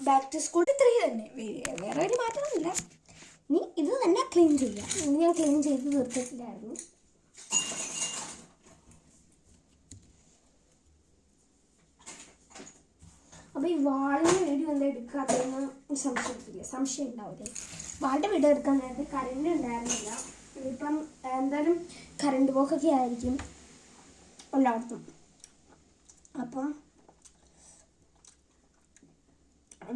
Back to school 3 തന്നെ, വേറെ ഒരു മാറ്റമൊന്നുമില്ല. ഇനി ഇത് തന്നെ ക്ലീൻ ചെയ്യാം. ഇനി ഞാൻ ക്ലീൻ ചെയ്ത് തീർത്തിട്ടില്ലായിരുന്നു. അപ്പോൾ ഈ വാളിൻ്റെ വീഡിയോ എന്താ എടുക്കാത്തതെന്ന് സംശയം ഉണ്ടാവില്ലേ? വാളിൻ്റെ വീഡിയോ എടുക്കാൻ നേരത്തെ കറണ്ട് ഉണ്ടായിരുന്നില്ല. ഇപ്പം എന്തായാലും കറണ്ട് പോക്കൊക്കെ ആയിരിക്കും എല്ലായിടത്തും. അപ്പം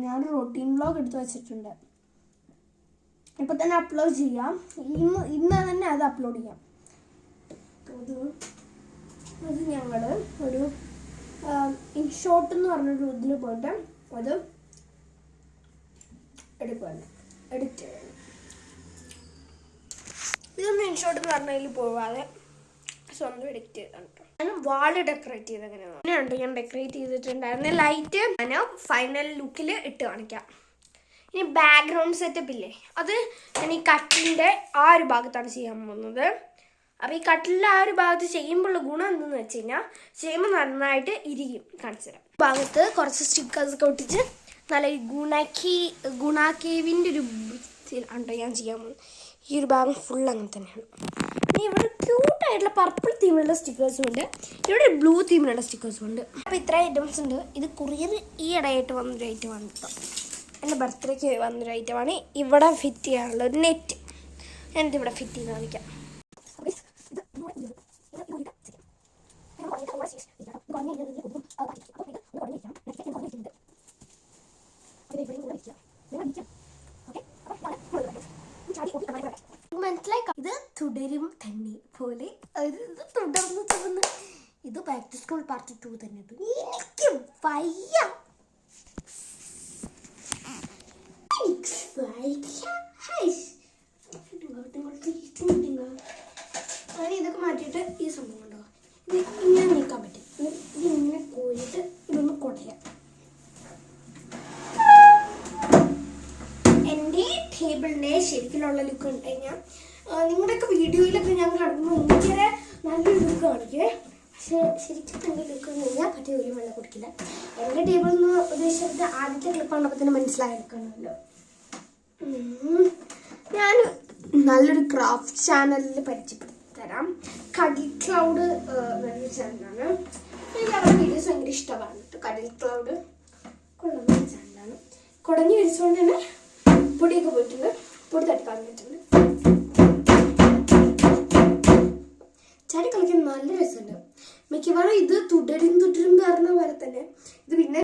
ഞാൻ റൊട്ടീൻ വ്ലോഗ് എടുത്ത് വെച്ചിട്ടുണ്ട്. ഇപ്പം തന്നെ അപ്ലോഡ് ചെയ്യാം. ഇന്ന് തന്നെ അത് അപ്ലോഡ് ചെയ്യാം. അത് ഞങ്ങൾ ഒരു ഇൻഷോട്ട് എന്ന് പറഞ്ഞൊരു ഇതിൽ പോയിട്ട് അത് എടുക്കുകയാണ്, എഡിറ്റ് ചെയ്യണം. ഇതൊന്നും ഇൻഷോട്ട് എന്ന് പറഞ്ഞതിൽ പോവാതെ സ്വന്തം എഡിറ്റ് ചെയ്തിട്ടുണ്ട്. ഞാൻ വാള് ഡെക്കറേറ്റ് ചെയ്ത് അങ്ങനെയുണ്ട്. ഞാൻ ഡെക്കറേറ്റ് ചെയ്തിട്ടുണ്ടായിരുന്ന ലൈറ്റ് ഞാൻ ഫൈനൽ ലുക്കിൽ ഇട്ട് കാണിക്കാം. ഇനി ബാക്ക്ഗ്രൗണ്ട് സെറ്റപ്പ് ഇല്ലേ, അത് ഞാൻ ഈ കട്ടിലിൻ്റെ ആ ഒരു ഭാഗത്താണ് ചെയ്യാൻ പോകുന്നത്. അപ്പോൾ ഈ കട്ടിലിൻ്റെ ആ ഒരു ഭാഗത്ത് ചെയ്യുമ്പോഴുള്ള ഗുണം എന്തെന്ന് വെച്ച് കഴിഞ്ഞാൽ ചെയ്യുമ്പോൾ നന്നായിട്ട് ഇരിക്കും. കാണിച്ചു തരാം. ഭാഗത്ത് കുറച്ച് സ്റ്റിക്കേഴ്സൊക്കെ ഒട്ടിച്ച് നല്ല ഗുണാക്കേവിൻ്റെ ഒരു ആണ് ഞാൻ ചെയ്യാൻ പോകുന്നത്. ഈ ഒരു ഭാഗം ഫുൾ അങ്ങനെ തന്നെയാണ്. ഇനി ഇവിടെ ക്യൂട്ടായിട്ടുള്ള പർപ്പിൾ തീമിലുള്ള സ്റ്റിക്കേഴ്സും ഉണ്ട്, ഇവിടെ ബ്ലൂ തീമിലുള്ള സ്റ്റിക്കേഴ്സും ഉണ്ട്. അപ്പോൾ ഇത്ര ഐറ്റംസ് ഉണ്ട്. ഇത് കൊറിയർ ഈ ഇടയായിട്ട് വന്നൊരു ഐറ്റമാണ് കേട്ടോ. എൻ്റെ ബർത്ത്ഡേക്ക് വന്നൊരു ഐറ്റമാണ്. ഇവിടെ ഫിറ്റ് ചെയ്യാനുള്ള ഒരു നെറ്റ്. ഞാനിതിവിടെ ഫിറ്റ് ചെയ്ത് കാണിക്കാം. മനസ്സിലായി. ഇത് തുടരും തന്നെ പോലെ ഇത് തുടർന്ന് തുടർന്ന് ഇത് ബാക്ക് ടു സ്കൂൾ പാർട്ട് 2 തന്നെ. എനിക്ക് വയ്യ. ഇതൊക്കെ മാറ്റിയിട്ട് ഈ സംഭവം ഉണ്ടോ, ഇത് ഇങ്ങനെ നീക്കാൻ പറ്റും. ഇത് ഇങ്ങനെ കോരിയിട്ട് ഇതൊന്ന് കുടയാം. എൻ്റെ ടേബിളിൻ്റെ ശരിക്കുള്ള ലുക്ക് ഉണ്ട് കഴിഞ്ഞാൽ നിങ്ങളുടെയൊക്കെ വീഡിയോയിലൊക്കെ ഞാൻ കാണുമ്പോൾ ഭയങ്കര നല്ലൊരു ലുക്ക് കാണിക്കുമേ. പക്ഷേ ശരിക്കും എൻ്റെ ലുക്ക് കഴിഞ്ഞാൽ പറ്റിയ ഒരു വെള്ളം കുടിക്കില്ല. എൻ്റെ ടേബിൾ എന്ന് ഉദ്ദേശിച്ചത് ആദ്യത്തെ ക്ലിപ്പ് കണ്ടപ്പോൾ തന്നെ മനസ്സിലായിരിക്കണമല്ലോ. ഞാൻ നല്ലൊരു ക്രാഫ്റ്റ് ചാനലിൽ പരിചയപ്പെടുത്തി തരാം. കടൽ ക്ലൗഡ് എന്നൊരു ചാനലാണ്. എനിക്ക് അവരുടെ വീഡിയോസ് ഭയങ്കര ഇഷ്ടമാണ്. കടൽ ക്ലൗഡ് കൊള്ളുന്ന ചാനലാണ്. കുടഞ്ഞു വരിച്ചുകൊണ്ട് തന്നെ പൊടിയൊക്കെ പോയിട്ടുണ്ട്, പൊടി തട്ടിക്കാൻ പറ്റുന്നുണ്ട്. ചാടി കളിക്കാൻ നല്ല രസമുണ്ട്. മിക്കവാറും ഇത് തുടരും പറഞ്ഞ പോലെ തന്നെ ഇത് പിന്നെ